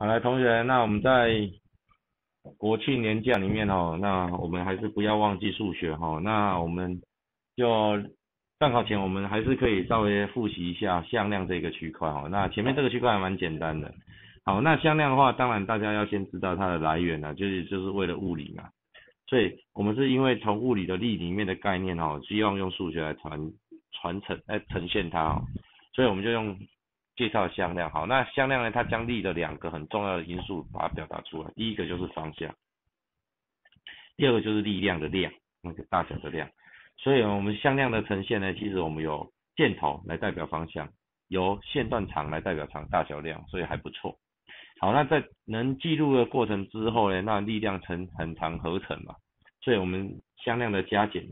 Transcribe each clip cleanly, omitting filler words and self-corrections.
好，来同学，那我们在国庆年假里面那我们还是不要忘记数学那我们就段考前我们还是可以稍微复习一下向量这个区块那前面这个区块还蛮简单的。好，那向量的话，当然大家要先知道它的来源就是为了物理嘛。所以我们是因为从物理的力里面的概念希望用数学来呈现它所以我们就用介绍向量。好，那向量呢，它将力的两个很重要的因素把它表达出来。第一个就是方向，第二个就是力量的量，那个大小的量。所以我们向量的呈现呢，其实我们有箭头来代表方向，由线段长来代表长大小量，所以还不错。好，那在能记录的过程之后呢，那力量很长合成嘛，所以我们向量的加减，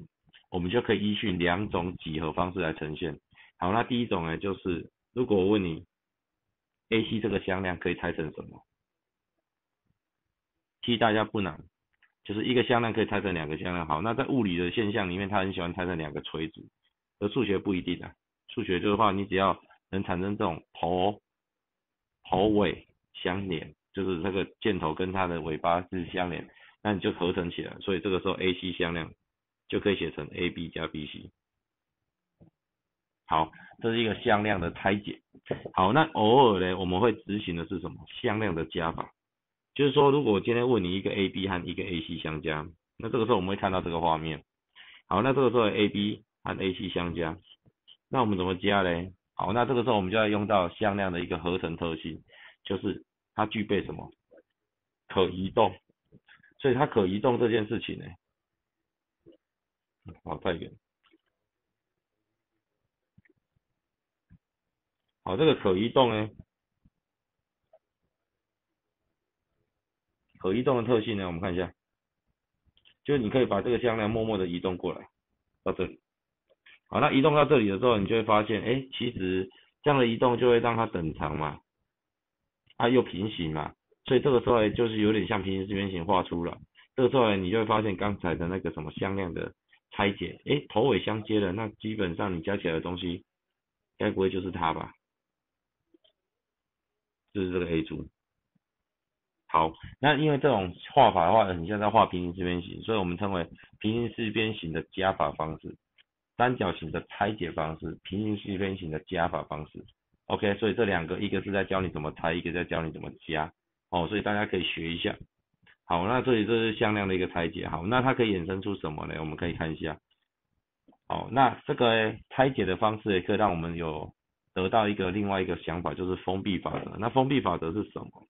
我们就可以依据两种几何方式来呈现。好，那第一种呢，就是如果我问你 AC 这个向量可以拆成什么？其实大家不难，就是一个向量可以拆成两个向量。好，那在物理的现象里面，它很喜欢拆成两个垂直，而数学不一定数学的话，你只要能产生这种头尾相连，就是这个箭头跟它的尾巴是相连，那你就合成起来，所以这个时候 AC 向量就可以写成 AB 加 BC。好，这是一个向量的拆解。好，那偶尔呢，我们会执行的是什么？向量的加法。就是说，如果我今天问你一个 AB 和一个 AC 相加，那这个时候我们会看到这个画面。好，那这个时候 AB 和 AC 相加，那我们怎么加嘞？好，那这个时候我们就要用到向量的一个合成特性，就是它具备什么？可移动。所以它可移动这件事情呢，好，太远。好，这个可移动呢，可移动的特性呢，我们看一下，就是你可以把这个向量默默的移动过来到这里。好，那移动到这里的时候，你就会发现，其实这样的移动就会让它等长嘛，又平行嘛，所以这个时候就是有点像平行四边形画出来。这个时候你就会发现刚才的那个什么向量的拆解，头尾相接了，那基本上你加起来的东西，该不会就是它吧？就是这个 A 柱。好，那因为这种画法的话，很像在画平行四边形，所以我们称为平行四边形的加法方式，三角形的拆解方式，平行四边形的加法方式。OK，所以这两个一个是在教你怎么拆，一个在教你怎么加。所以大家可以学一下。好，那这里这是向量的一个拆解。好，那它可以衍生出什么呢？我们可以看一下。好，那这个拆解的方式也可以让我们有得到另外一个想法，就是封闭法则。那封闭法则是什么？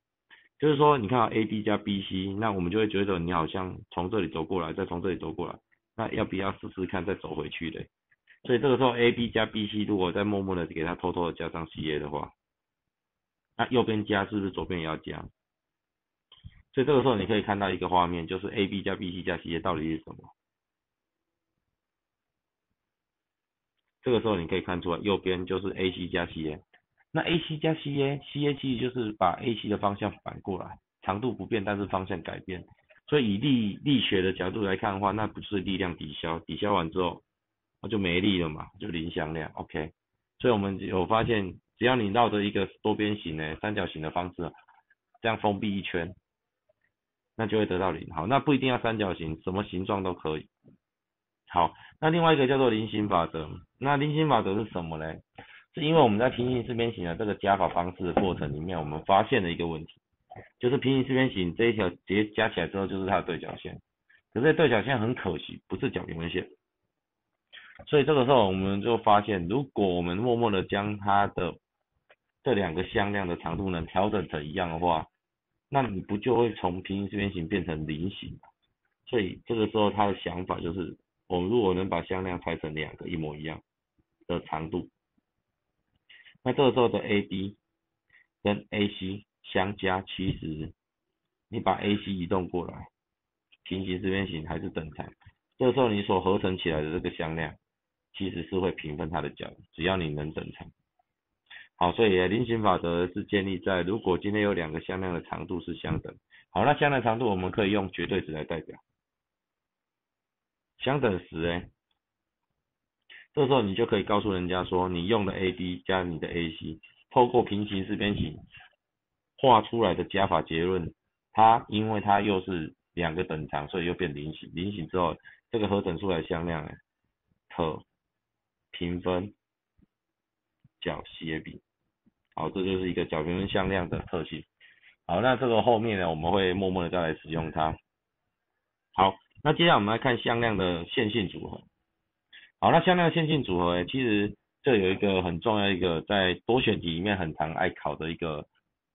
就是说，你看到 AB 加 BC，那我们就会觉得你好像从这里走过来，再从这里走过来，那要不要试试看再走回去嘞？所以这个时候 AB 加 BC 如果再默默的给它偷偷的加上 CA 的话，那右边加是不是左边也要加？所以这个时候你可以看到一个画面，就是 AB 加 BC 加 CA 到底是什么？这个时候你可以看出来，右边就是 AC 加 CA。那 AC 加 CA 其实就是把 AC 的方向反过来，长度不变，但是方向改变。所以以力学的角度来看的话，那不是力量抵消，抵消完之后那就没力了嘛，就零向量。OK，所以我们有发现，只要你绕着一个多边形三角形的方式，这样封闭一圈，那就会得到零。好，那不一定要三角形，什么形状都可以。好，那另外一个叫做菱形法则。那菱形法则是什么呢？是因为我们在平行四边形的这个加法方式的过程里面，我们发现了一个问题，就是平行四边形这一条直接加起来之后就是它的对角线，可是对角线很可惜不是角平分线，所以这个时候我们就发现，如果我们默默的将它的这两个向量的长度能调整成一样的话，那你不就会从平行四边形变成菱形？所以这个时候他的想法就是，我们如果能把向量拆成两个一模一样的长度，那这个时候的 AB 跟 AC 相加，其实你把 AC 移动过来，平行四边形还是等长。这个时候你所合成起来的这个向量，其实是会平分它的角，只要你能等长。好，所以菱形法则是建立在如果今天有两个向量的长度是相等。好，那向量长度我们可以用绝对值来代表，相等时这时候你就可以告诉人家说，你用的 AB 加你的 AC，透过平行四边形画出来的加法结论，它因为它又是两个等长，所以又变菱形。菱形之后，这个合整出来的向量呢，特平分角 CAB。好，这就是一个角平分向量的特性。好，那这个后面呢，我们会默默的再来使用它。好，那接下来我们来看向量的线性组合。好，那向量线性组合呢，其实这有一个很重要一个在多选题里面很常爱考的一个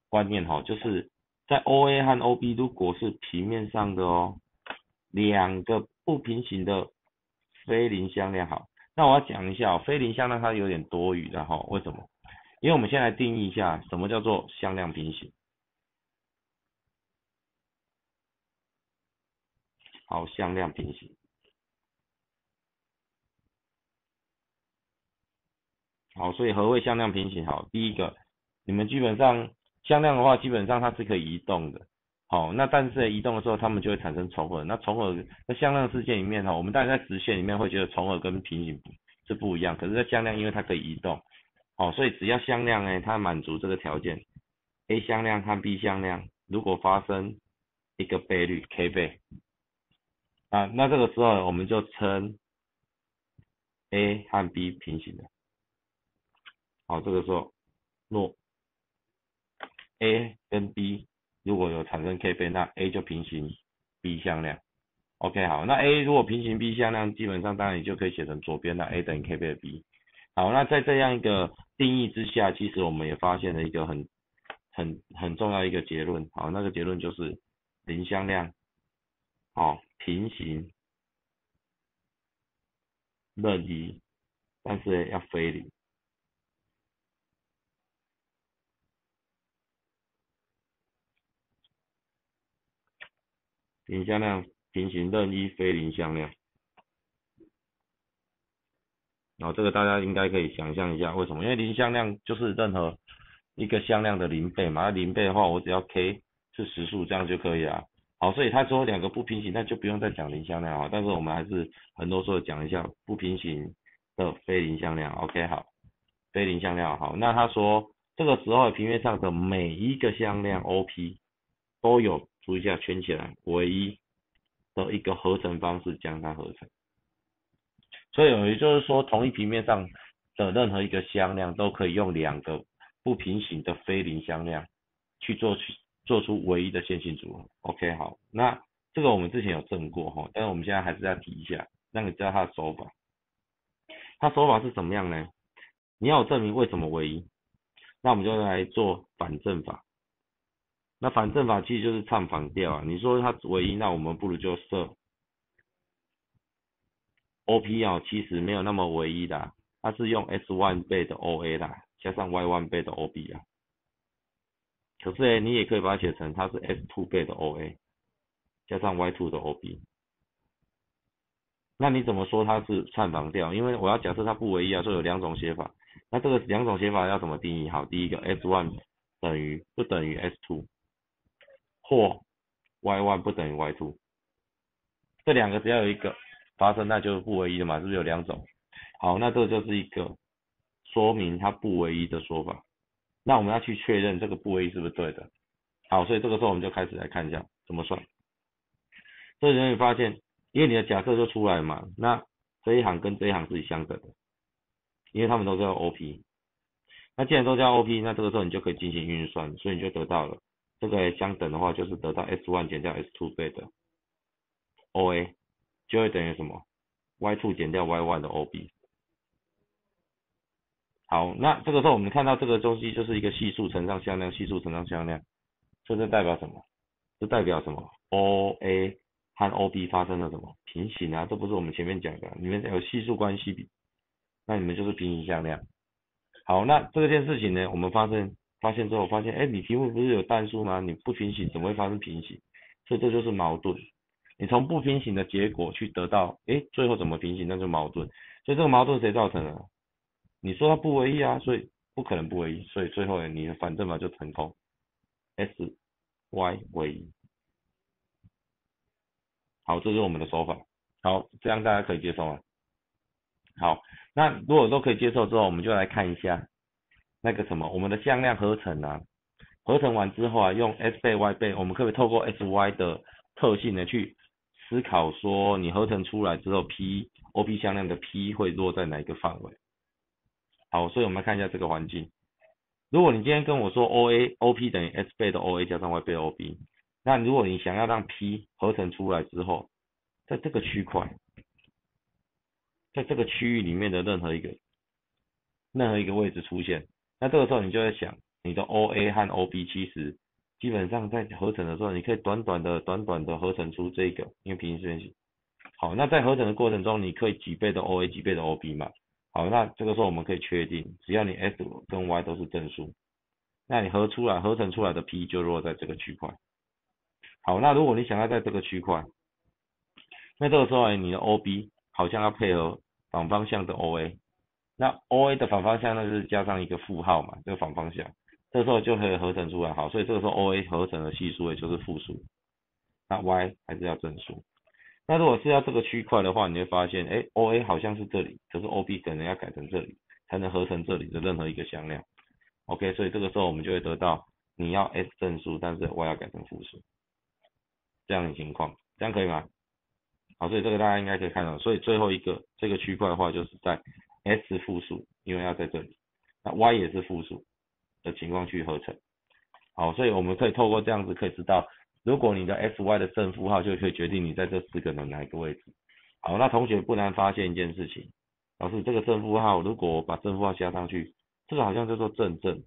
观念哈，就是在 OA 和 OB 如果是平面上的哦，两个不平行的非零向量。好，那我要讲一下哦，非零向量它有点多余的哈，为什么？因为我们先来定义一下什么叫做向量平行。好，向量平行。好，所以何谓向量平行？好，第一个，你们基本上向量的话，基本上它是可以移动的。好，那但是在移动的时候，它们就会产生重合。那重合在向量世界里面哈，我们当然在直线里面会觉得重合跟平行是不一样，可是在向量因为它可以移动，好，所以只要向量呢，它满足这个条件 ，A 向量和 B 向量如果发生一个倍率 k 倍，那这个时候我们就称 A 和 B 平行的。好，这个时候若 A 跟 B 如果有产生 k 倍，那 A 就平行 B 向量。OK， 好，那 A 如果平行 B 向量，基本上当然你就可以写成左边的 A 等于 k 倍的 B。好，那在这样一个定义之下，其实我们也发现了一个很重要的一个结论。好，那个结论就是零向量，平行任意，但是要非零。零向量平行任意非零向量。然后这个大家应该可以想象一下为什么？因为零向量就是任何一个向量的零倍嘛，那零倍的话，我只要 k 是实数，这样就可以了。好，所以他说两个不平行，那就不用再讲零向量啊。但是我们还是很啰嗦的讲一下不平行的非零向量。OK， 好，非零向量好。那他说这个时候平面上的每一个向量 OP 都有，注意一下圈起来，唯一的一个合成方式将它合成。所以也就是说，同一平面上的任何一个向量都可以用两个不平行的非零向量去做出唯一的线性组合。OK， 好，那这个我们之前有证过哈，但是我们现在还是要提一下，让你知道它的手法。它手法是怎么样呢？你要有证明为什么唯一，那我们就来做反证法。那反证法其实就是唱反调啊。你说它唯一，那我们不如就设 OP 其实没有那么唯一的它是用 S1 倍的 OA 啦，加上 Y1 倍的 OB 啊。可是你也可以把它写成它是 S2 倍的 OA， 加上 Y2 的 OB。那你怎么说它是唱反调？因为我要假设它不唯一所以有两种写法。那这个两种写法要怎么定义？好，第一个 S1 不等于 S2， 或 Y1 不等于 Y2。这两个只要有一个发生，那就是不唯一的嘛，是不是有两种？好，那这就是一个说明它不唯一的说法。那我们要去确认这个不唯一是不是对的。好，所以这个时候我们就开始来看一下怎么算。所以你会发现，因为你的假设就出来嘛，那这一行跟这一行是相等的，因为它们都叫 OP。那既然都叫 OP，那这个时候你就可以进行运算，所以你就得到了这个相等的话，就是得到 S1 减掉 S2 倍的 OA， 就会等于什么 ？Y2 减掉 Y1 的 OB。好，那这个时候我们看到这个东西就是一个系数乘上向量，系数乘上向量，这代表什么？这代表什么 ？OA 和 OB 发生了什么平行啊？这不是我们前面讲的，你们有系数关系比，那你们就是平行向量。好，那这件事情呢，我们发现之后发现，哎，你题目不是有代数吗？你不平行怎么会发生平行？所以这就是矛盾。你从不平行的结果去得到，哎，最后怎么平行，那就矛盾。所以这个矛盾谁造成的？你说它不唯一啊，所以不可能不唯一，所以最后你的反证法就成功 ，S Y 唯一。好，这是我们的手法。好，这样大家可以接受吗？好，那如果都可以接受之后，我们就来看一下那个什么，我们的向量合成啊，合成完之后啊，用 S 倍 Y 倍，我们可不可以透过 S Y 的特性呢，去思考说你合成出来之后 OP 向量的 P 会落在哪一个范围？好，所以我们来看一下这个环境。如果你今天跟我说 OP 等于 S 倍的 OA 加上 Y 倍的 OB，那如果你想要让 P 合成出来之后，在这个区块，在这个区域里面的任何一个位置出现，那这个时候你就在想，你的 OA 和 OB 其实基本上在合成的时候，你可以短短的合成出这个，因为平行四边形。好，那在合成的过程中，你可以几倍的 OA 几倍的 OB 嘛？好，那这个时候我们可以确定，只要你 S 跟 Y 都是正数，那你合成出来的 P 就落在这个区块。好，那如果你想要在这个区块，那这个时候你的 OB 好像要配合反方向的 OA，那 OA 的反方向那就是加上一个负号嘛，这个反方向，这时候就可以合成出来。好，所以这个时候 OA 合成的系数也就是负数，那 Y 还是要正数。那如果是要这个区块的话，你会发现，OA 好像是这里，可是 OB 可能要改成这里，才能合成这里的任何一个向量。OK，所以这个时候我们就会得到你要 S 正数，但是 Y 要改成负数，这样的情况，这样可以吗？好，所以这个大家应该可以看到，所以最后一个这个区块的话，就是在 S 负数，因为要在这里，那 Y 也是负数的情况去合成。好，所以我们可以透过这样子可以知道，如果你的 SY 的正负号就可以决定你在这四个的哪一个位置。好，那同学不难发现一件事情，老师这个正负号，如果我把正负号加上去，这个好像叫做正正，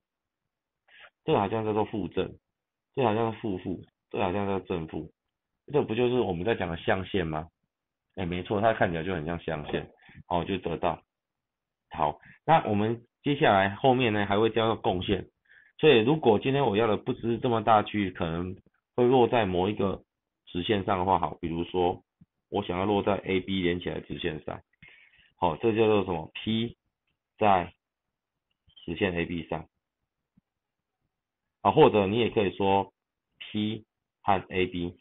这个好像叫做负正，这个好像是负负，这个好像叫正负，这不就是我们在讲的象限吗？没错，它看起来就很像象限，好，就得到。好，那我们接下来后面呢还会教到共线，所以如果今天我要的不只是这么大区域，可能会落在某一个直线上的话，好，比如说我想要落在 AB 连起来的直线上，好，这叫做什么 P 在直线 AB 上，啊，或者你也可以说 P 和 AB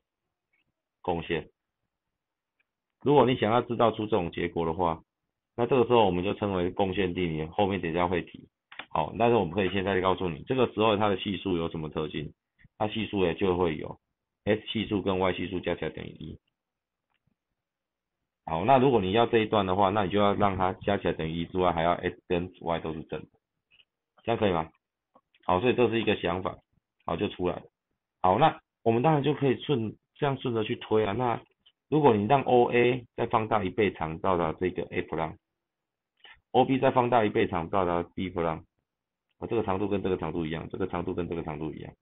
共线。如果你想要知道出这种结果的话，那这个时候我们就称为共线定理，后面等一下会提。好，但是我们可以现在告诉你，这个时候它的系数有什么特性？它系数也就会有 S 系数跟 Y 系数加起来等于1。好，那如果你要这一段的话，那你就要让它加起来等于1之外，还要 S 跟 Y 都是正的，这样可以吗？好，所以这是一个想法，好就出来了。好，那我们当然就可以顺着去推啊。那如果你让 OA 再放大1倍长到达这个 A 普朗，OB 再放大1倍长到达 B 普朗，这个长度跟这个长度一样，这个长度跟这个长度一样。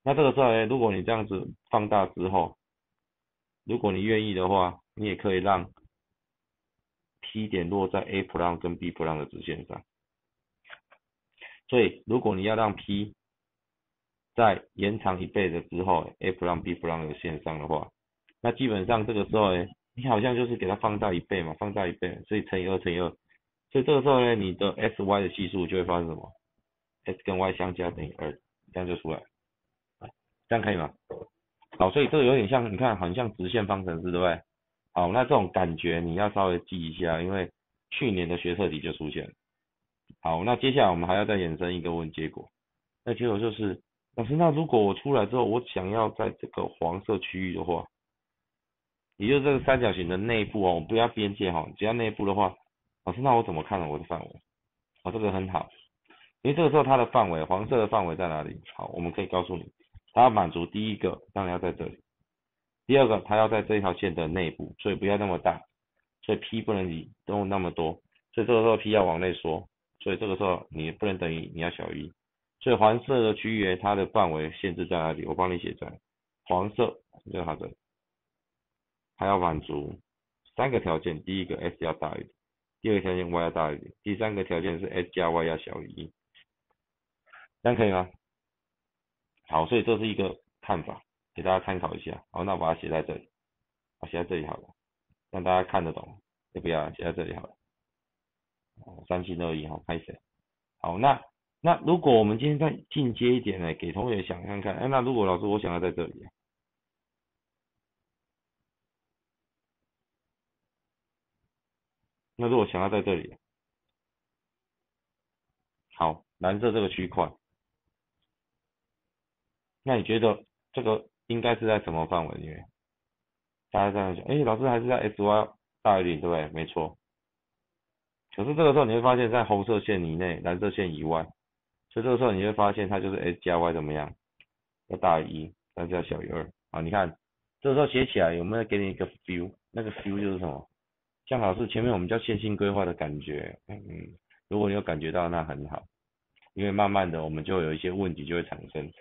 那这个时候呢，如果你这样子放大之后，如果你愿意的话，你也可以让 P 点落在 A 普朗跟 B 普朗的直线上。所以如果你要让 P 在延长1倍的之后 ，A 普朗 B 普朗的线上的话，那基本上这个时候呢，你好像就是给它放大1倍嘛，放大1倍，所以乘以2乘以2，所以这个时候呢，你的 SY 的系数就会发生什么？S 跟 Y 相加等于2，这样就出来，这样可以吗？好，所以这个有点像，你看很像直线方程式，对不对？好，那这种感觉你要稍微记一下，因为去年的学测题就出现了。好，那接下来我们还要再衍生一个结果，那结果就是老师，那如果我出来之后，我想要在这个黄色区域的话，也就是这个三角形的内部哦，我不要边界哈，只要内部的话，老师那我怎么看我的范围？这个很好，因为这个时候它的范围，黄色的范围在哪里？好，我们可以告诉你，它要满足第一个，当然要在这里；第二个，它要在这条线的内部，所以不要那么大，所以 P 不能移动那么多，所以这个时候 P 要往内缩，所以这个时候你不能等于你要小于1，所以黄色的区域它的范围限制在哪里？我帮你写在黄色，就是它的，它要满足3个条件，第一个 S 要大于1，第二个条件 Y 要大于1，第三个条件是 S 加 Y 要小于1，这样可以吗？好，所以这是一个看法，给大家参考一下。好，那我把它写在这里，写在这里好了，让大家看得懂。要不要写在这里好了？3721好，开始。好，那如果我们今天再进阶一点呢，给同学想看看，那如果老师我想要在这里，那如果想要在这里，好，蓝色这个区块，那你觉得这个应该是在什么范围里面？大家这样想，老师还是在 xy 大于零，对不对？没错。可是这个时候你会发现在红色线以内，蓝色线以外，所以这个时候你会发现它就是 x 加 y 怎么样？要大于一，但是要小于二。啊，你看，这个时候写起来有没有给你一个 feel？那个 feel 就是什么？像老师前面我们叫线性规划的感觉，如果你有感觉到，那很好，因为慢慢的我们就有一些问题就会产生，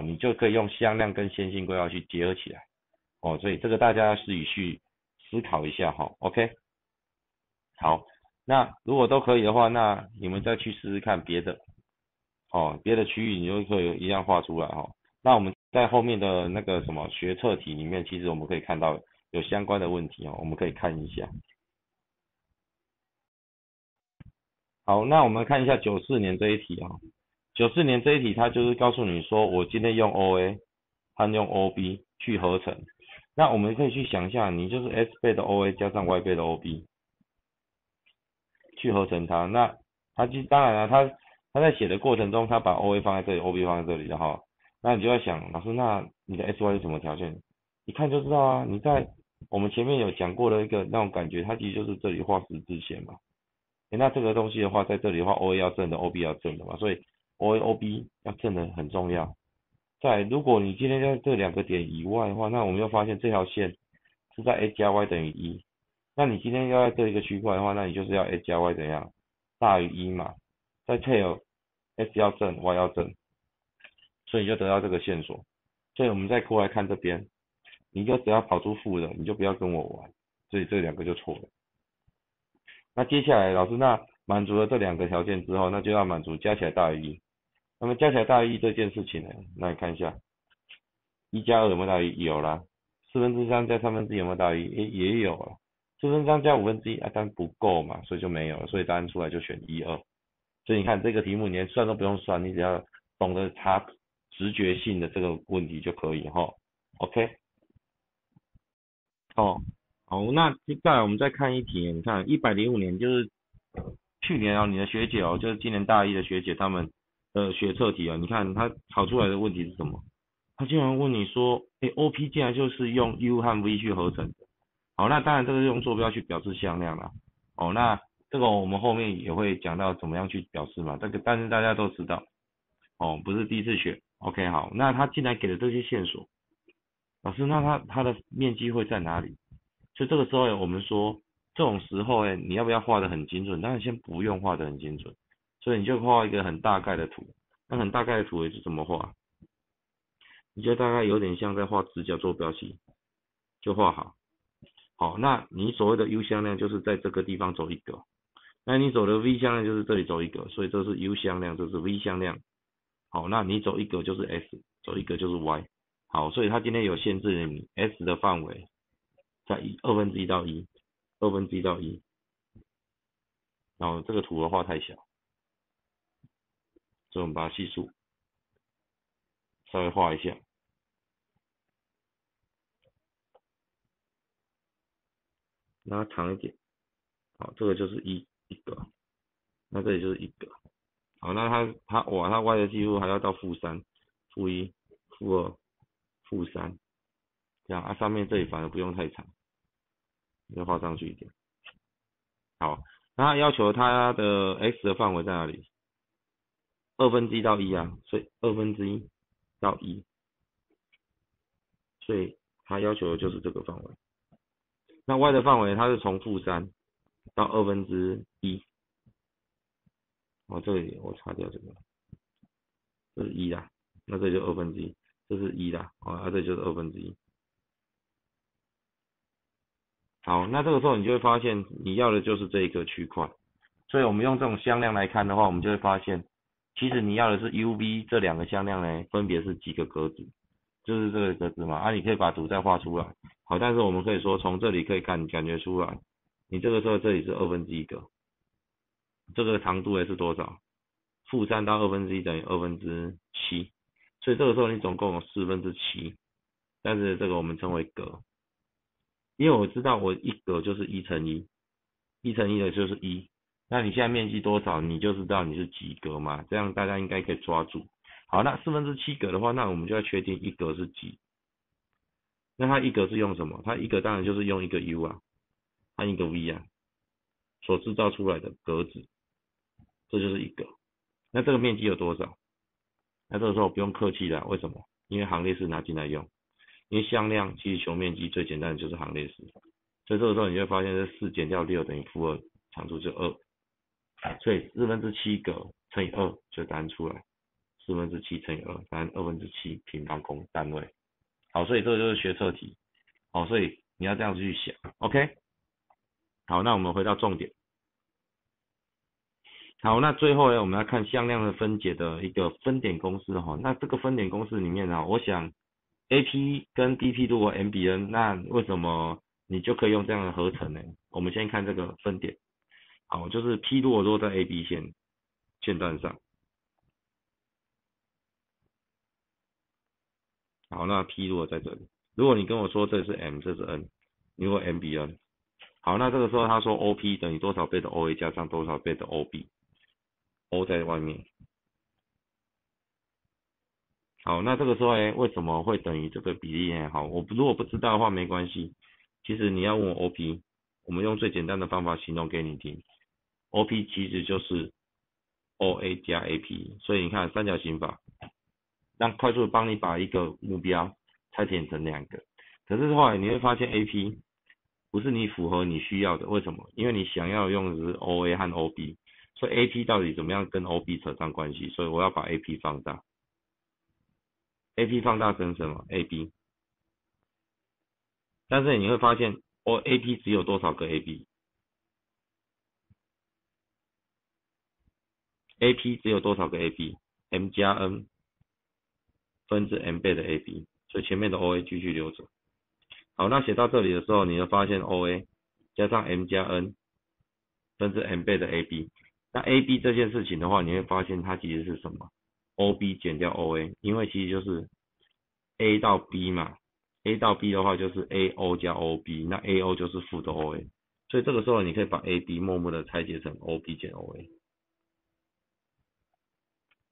你就可以用向量跟线性规划去结合起来，所以这个大家要自己去思考一下，OK，好，那如果都可以的话，那你们再去试试看别的，别的区域你就可以一样画出来，那我们在后面的那个什么学测题里面，其实我们可以看到有相关的问题，我们可以看一下。好，那我们看一下94年这一题94年这一题，它就是告诉你说，我今天用 OA 和用 OB 去合成。那我们可以去想象，你就是 S 倍的 OA 加上 Y 倍的 OB 去合成它。那当然了，他在写的过程中，他把 OA 放在这里，OB 放在这里，那你就在想，老师，那你的 SY 是什么条件？一看就知道啊，你在我们前面有讲过的一个那种感觉，它其实就是这里画十字线嘛。那这个东西的话，在这里的话，OA 要正的，OB 要正的嘛，所以 OA、OB 要正的很重要。如果你今天在这两个点以外的话，那我们又发现这条线是在 x 加 y 等于一，那你今天要在这一个区块的话，那你就是要 x 加 y 怎样大于一嘛，在 tail x 要正，y 要正，所以你就得到这个线索。所以我们再过来看这边，你就只要跑出负的，你就不要跟我玩，所以这两个就错了。那接下来老师满足了这两个条件之后，那就要满足加起来大于一。那么加起来大于一这件事情呢，那你看一下，一加二有没有大于一？有啦。3/4加1/3有没有大于一？也有了。4/3加1/5但不够嘛，所以就没有了。所以答案出来就选1、2。所以你看这个题目，你连算都不用算，你只要懂得它直觉性的这个问题就可以OK，好，那接下来我们再看一题，你看105年就是去年你的学姐就是今年大一的学姐他们的学测题你看她考出来的问题是什么？她竟然问你说，OP 竟然就是用 U 和 V 去合成的。好，那当然这个是用坐标去表示向量啦。那这个我们后面也会讲到怎么样去表示嘛，但是大家都知道，不是第一次学。OK，好，那他既然给了这些线索，老师，那它的面积会在哪里？所以这个时候我们说，这种时候你要不要画的很精准？当然先不用画的很精准，所以你就画一个很大概的图。那很大概的图也是怎么画？你就大概有点像在画直角坐标系，就画好。好，那你所谓的 U 向量就是在这个地方走一格，那你走的 V 向量就是这里走一格，所以这是 U 向量，这是 V 向量。好，那你走一格就是 S， 走一格就是 Y。好，所以它今天有限制你 S 的范围在1/2到1，1/2到1。然后这个图的话太小，所以我们把它系数稍微画一下，让它长一点。好，这个就是一格，那这里就是一格。好，那它 Y 的记录还要到-3、-1、-2、-3，这样上面这里反而不用太长，要画上去一点。好，那它要求它的 X 的范围在哪里？1/2到1啊，所以1/2到1，所以它要求的就是这个范围。那 Y 的范围它是从-3到1/2，这里我擦掉这个，这是1啦，那这就1/2，这是1啦，这就是1/2。好，那这个时候你就会发现你要的就是这一个区块，所以我们用这种向量来看的话，我们就会发现，其实你要的是 UV 这两个向量呢，分别是几个格子，就是这个格子嘛，你可以把图再画出来。好，但是我们可以说从这里可以感觉出来，你这个时候这里是1/2格，这个长度也是多少？-3到1/2等于7/7，所以这个时候你总共有7/4，但是这个我们称为格。因为我知道我一格就是1×1，1×1的就是1，那你现在面积多少，你就知道你是几格嘛，这样大家应该可以抓住。好，那7/4格的话，那我们就要确定一格是几。那它一格是用什么？它一格当然就是用一个 U 啊和一个 V 啊所制造出来的格子，这就是一格。那这个面积有多少？那这个时候不用客气的，为什么？因为行列式拿进来用。因为向量其实求面积最简单的就是行列式，所以这个时候你就会发现这4减掉6等于-2，长度就2，所以7/4格乘以2就答案出来，7/7乘以2，答案7/2平方公单位。好，所以这个就是学测题。好，所以你要这样子去想 ，OK？ 好，那我们回到重点。好，那最后呢，我们要看向量的分解的一个分点公式哈。那这个分点公式里面呢，我想 AP 跟 BP 如果 MBN，那为什么你就可以用这样的合成呢？我们先看这个分点。好，就是 P 如果落在 AB 线段上，好，那 P 如果在这里，如果你跟我说这是 M， 这是 N， 如果 MBN， 好，那这个时候他说 OP 等于多少倍的 OA 加上多少倍的 OB，O 在外面。好，那这个时候为什么会等于这个比例呢？好，我如果不知道的话没关系，其实你要问我 OP， 我们用最简单的方法形容给你听，OP 其实就是 OA 加 AP， 所以你看三角形法，让快速的帮你把一个目标拆解成2个，可是后来你会发现 AP 不是你符合你需要的，为什么？因为你想要用的是 OA 和 OB， 所以 AP 到底怎么样跟 OB 扯上关系？所以我要把 AP 放大。AP 放大成什么 ？AB， 但是你会发现，AP 只有多少个 AB？AP 只有多少个 AB？M 加 N 分之 M 倍的 AB，所以前面的 OA 继续留着。好，那写到这里的时候，你会发现 OA 加上 M 加 N 分之 M 倍的 AB，那 AB 这件事情的话，你会发现它其实是什么？OB 减掉 OA，因为其实就是 A 到 B 嘛，A 到 B 的话就是 AO 加 OB，那 AO 就是负的 OA，所以这个时候你可以把 AB 默默的拆解成 OB 减 OA。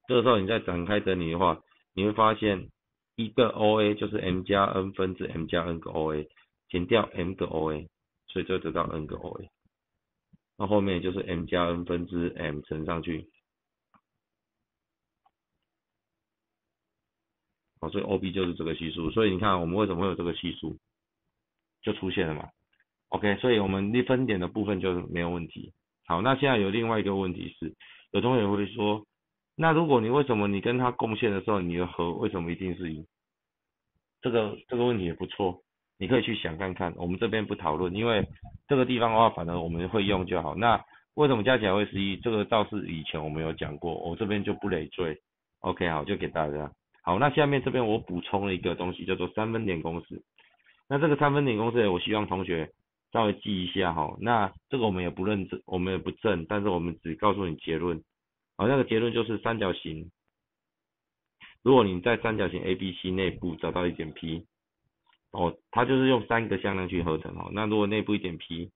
这个时候你再展开整理的话，你会发现一个 OA 就是 M 加 N 分之 M 加 N 个 OA，减掉 M 个 OA，所以就得到 N 个 OA。那后面就是 M 加 N 分之 M 乘上去，好，所以 OB 就是这个系数。所以你看我们为什么会有这个系数，就出现了嘛。OK，所以我们立分点的部分就没有问题。好，那现在有另外一个问题是，有同学会说，那如果你为什么你跟他共线的时候，你的和为什么一定是1？这个问题也不错，你可以去想看看。我们这边不讨论，因为这个地方的话，反正我们会用就好。那为什么加起来会11？这个倒是以前我们有讲过，我这边就不累赘。OK，好，就给大家。好，那下面这边我补充了一个东西，叫做三分点公式。那这个三分点公式，我希望同学稍微记一下哈。那这个我们也不认证，我们也不证，但是我们只告诉你结论。好，那个结论就是三角形，如果你在三角形 ABC 内部找到一点 P，哦，它就是用3个向量去合成哦。那如果内部一点 P，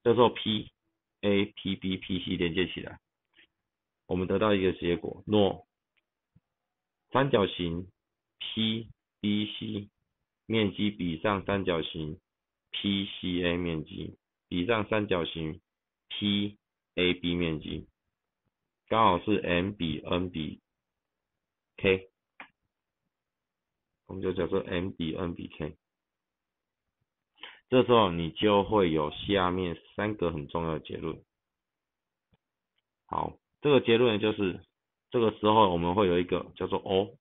这时候 P、A、P、B、P、C 连接起来，我们得到一个结果，若三角形 PBC 面积比上三角形 PCA 面积比上三角形 PAB 面积，刚好是 M 比 N 比 K， 我们就假设 M 比 N 比 K。这时候你就会有下面3个很重要的结论。好，这个结论就是这个时候我们会有一个叫做 O，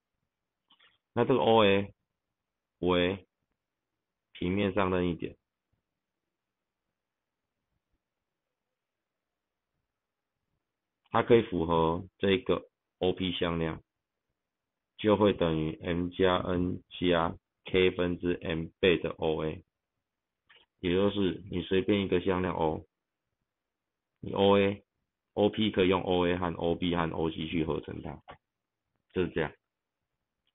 那这个 OA 为平面上任意点，它可以符合这个 OP 向量，就会等于 M 加 N 加 K 分之 M 倍的 OA， 也就是你随便一个向量 O， 你 OP 可以用 OA 和 OB 和 OC 去合成它，就是这样。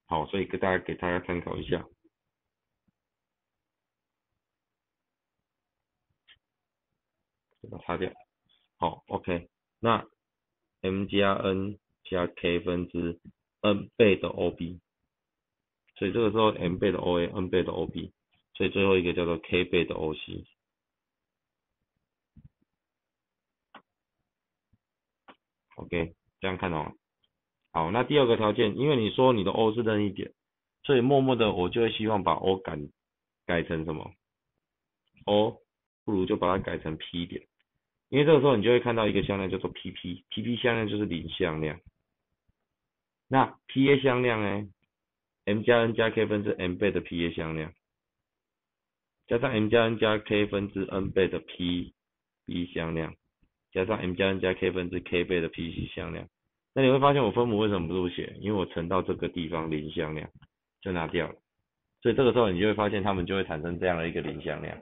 好，所以给大家参考一下，把它擦掉。好 ，OK， 那 M 加 N 加 K 分之 n 倍的 OB，所以这个时候 m 倍的 OA，n 倍的 OB，所以最后一个叫做 k 倍的 OC。OK， 这样看哦。好，那第二个条件，因为你说你的 O 是任意点，所以默默的我就会希望把 O 改成什么 ？O 不如就把它改成 P 点，因为这个时候你就会看到一个向量叫做 PP，PP 向量就是零向量。那 PA 向量呢 ？M 加 N 加 K 分之 M 倍的 PA 向量，加上 M 加 N 加 K 分之 N 倍的 PB 向量，加上 M 加 N 加 K 分之 K 倍的 PC 向量。那你会发现我分母为什么不这么写？因为我乘到这个地方零向量就拿掉了，所以这个时候你就会发现它们就会产生这样的一个零向量。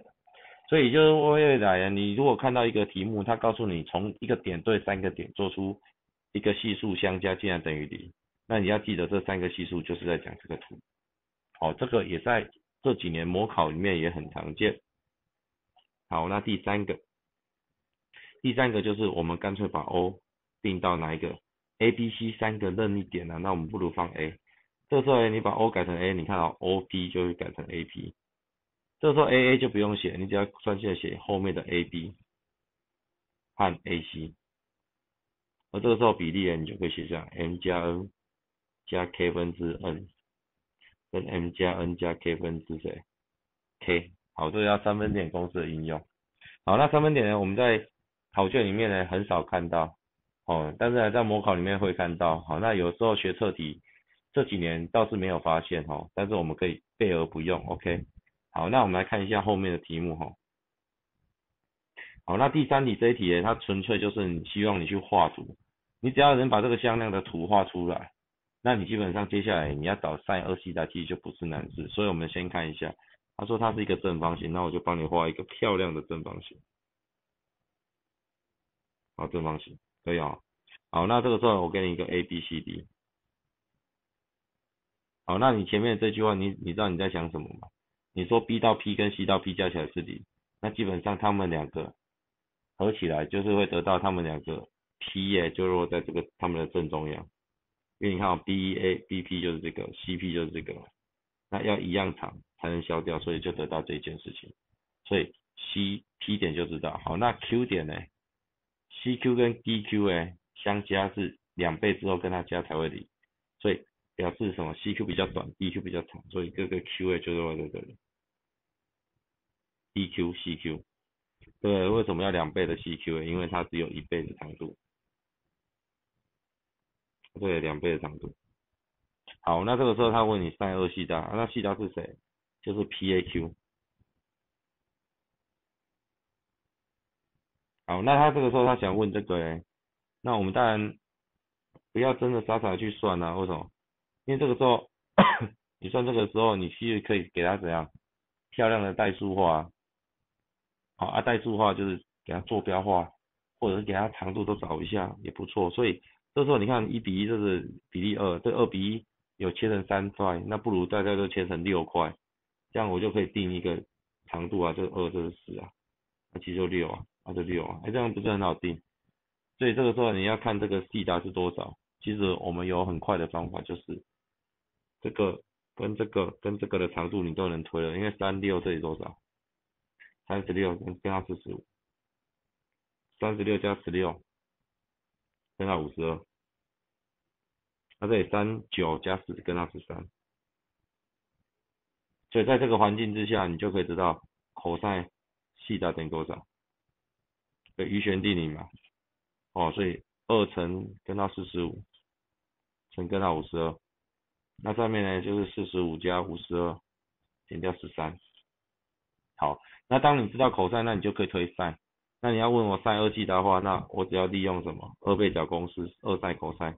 所以就是未来你如果看到一个题目，它告诉你从一个点对三个点做出一个系数相加竟然等于零，那你要记得这三个系数就是在讲这个图。好，这个也在这几年模考里面也很常见。好，那第三个就是我们干脆把 O 定到哪一个 A、B、C 三个任意点那我们不如放 A。这时候你把 O 改成 A， 你看到 OP 就会改成 AP。这时候 AA 就不用写，你只要专线写后面的 AB 和 AC。而这个时候比例你就可以写上 M 加 N 加 K 分之 N 跟 M 加 N 加 K 分之谁 K。好，这个要三分点公式的应用。好，那三分点呢，我们在考卷里面呢很少看到但是在模考里面会看到。好，那有时候学测题这几年倒是没有发现但是我们可以备而不用。OK， 好，那我们来看一下后面的题目好，那第三题这一题呢，它纯粹就是你希望你去画图，你只要能把这个向量的图画出来，那你基本上接下来你要找 sin 二西塔其实就不是难事。所以我们先看一下，他说它是一个正方形，那我就帮你画一个漂亮的正方形。好，正方形可以好，那这个时候我给你一个 A B C D。好，那你前面这句话你知道你在想什么吗？你说 B 到 P 跟 C 到 P 加起来是零，那基本上他们两个合起来就是会得到他们两个 P 就落在这个他们的正中央。因为你看BP 就是这个 CP 就是这个，那要一样长才能消掉，所以就得到这件事情。所以 CP 点就知道。好，那 Q 点呢？CQ 跟 DQ 相加是2倍之后跟它加才会零，所以表示什么 ？CQ 比较短，DQ 比较长，所以这个 Q 就落在这里。DQ CQ， 对，为什么要2倍的 CQ？ 因为它只有1倍的长度，对，2倍的长度。好，那这个时候他问你 sin 二西塔，那西塔是谁？就是 PAQ。好，那他这个时候他想问这个那我们当然不要真的傻傻去算为什么？因为这个时候你算这个时候，你其实可以给他怎样漂亮的代数化。好代数化就是给他坐标化，或者是给他长度都找一下也不错。所以这时候你看1:1这是比例2，这2:1有切成3块，那不如大家都切成6块，这样我就可以定一个长度这是2，这是10那其实就6这6这样不是很好定？所以这个时候你要看这个西塔是多少，其实我们有很快的方法，就是这个跟这个跟这个的长度你都能推了，因为36这里多少？36跟它45。36加16跟它52，那这里39加10跟它13，所以在这个环境之下，你就可以知道 cos 西塔等于多少，对，余弦定理嘛，所以2乘根号45乘根号52，那上面呢就是45加52减掉13。好，那当你知道 cos，那你就可以推 sin。那你要问我 sin 二西塔的话，那我只要利用什么二倍角公式2 sin cos，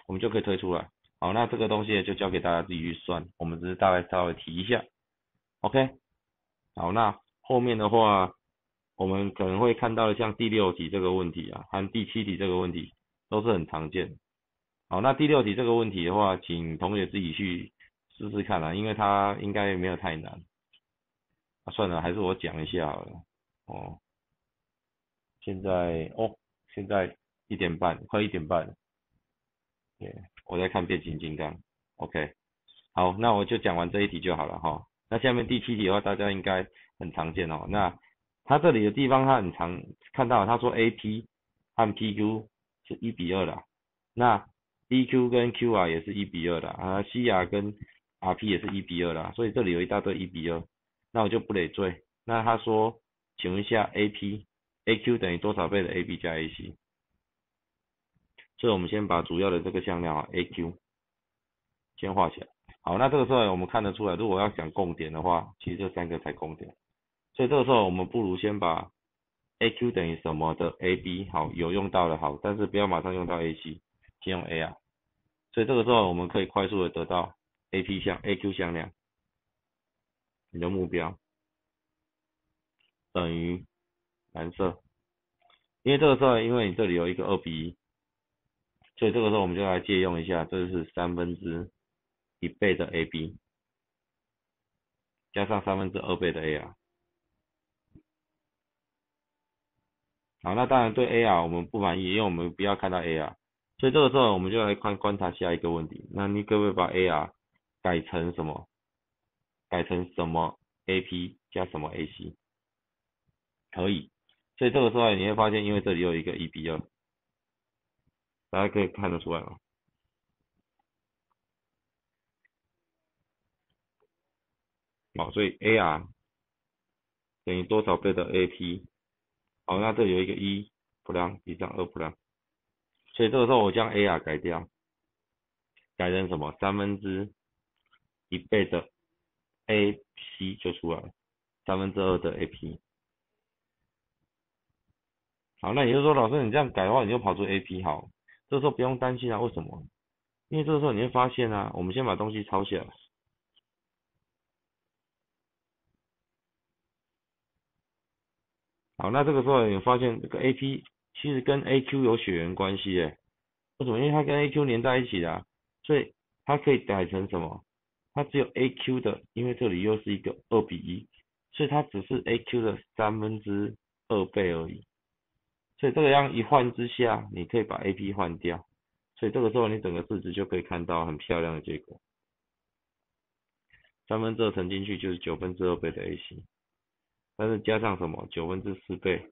我们就可以推出来。好，那这个东西就交给大家自己去算，我们只是大概稍微提一下。OK， 好，那后面的话，我们可能会看到像第6题这个问题和第7题这个问题都是很常见的。好，那第6题这个问题的话，请同学自己去试试看因为它应该没有太难。算了，还是我讲一下好了。现在1点半，快1点半了。对，我在看变形金刚。OK，好，那我就讲完这一题就好了哈。那下面第7题的话，大家应该很常见哦。那它这里的地方，它很常看到，他说 AP 和 PQ 是1:2啦，那 DQ 跟 QR 也是1:2啦，CR 跟 RP 也是1:2啦，所以这里有一大堆1:2，那我就不累赘。那他说，请问一下 AQ 等于多少倍的 AB 加 AC？所以我们先把主要的这个向量AQ 先画起来。好，那这个时候我们看得出来，如果要讲共点的话，其实这3个才共点。所以这个时候我们不如先把 AQ 等于什么的 AB 好有用到的好，但是不要马上用到 AC， 先用 AR。所以这个时候我们可以快速的得到 AQ 向量，你的目标等于蓝色，因为这个时候因为你这里有一个2:1，所以这个时候我们就来借用一下，这是1/3倍的 AB 加上2/2倍的 AR。好，那当然对 AR 我们不满意，因为我们不要看到 AR，所以这个时候我们就来观察下一个问题，那你可不可以把 AR 改成什么？改成什么 AP 加什么 AC？ 可以，所以这个时候你会发现，因为这里有一个1:2，大家可以看得出来吗？好，所以 AR 等于多少倍的 AP？ 好，那这里有一个1不让，以上2不让，所以这个时候我将 AR 改掉，改成什么？1/3倍的 AC 就出来了，2/2的 AP。好，那也就是说，老师你这样改的话，你就跑出 AP 好，这时候不用担心啊，为什么？因为这个时候你会发现啊，我们先把东西抄下来。好，那这个时候你发现这个 AP 其实跟 AQ 有血缘关系耶，为什么？因为它跟 AQ 连在一起的啊，所以它可以改成什么？它只有 AQ 的，因为这里又是一个2:1，所以它只是 AQ 的2/3倍而已。所以这个样一换之下，你可以把 AP 换掉，所以这个时候你整个式子就可以看到很漂亮的结果。2/3乘进去就是2/9倍的 AC， 但是加上什么4/9倍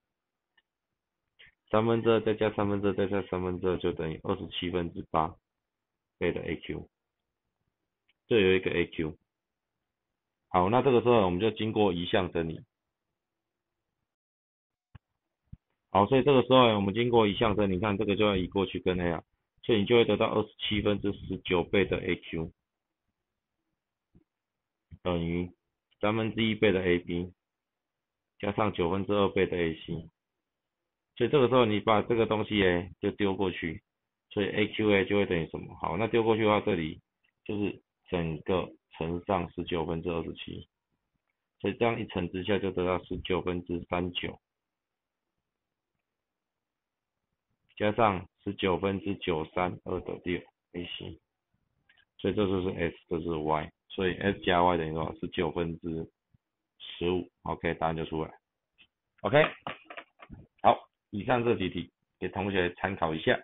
，2/3再加2/3再加2/3就等于27/8倍的 AQ， 这有一个 AQ。好，那这个时候我们就经过移项整理。好，所以这个时候我们经过移项整理，你看这个就要移过去跟 AR， 所以你就会得到27/19倍的 AQ 等于1/3倍的 AB 加上2/9倍的 AC， 所以这个时候你把这个东西就丢过去，所以 AQ 就会等于什么？好，那丢过去的话，这里就是整个乘上19/27，所以这样一乘之下就得到19/39。加上19/932的6 AC， 所以这就是 S， 这是 Y， 所以 S 加 Y 等于多少？19/15。OK， 答案就出来。OK， 好，以上这几题给同学参考一下。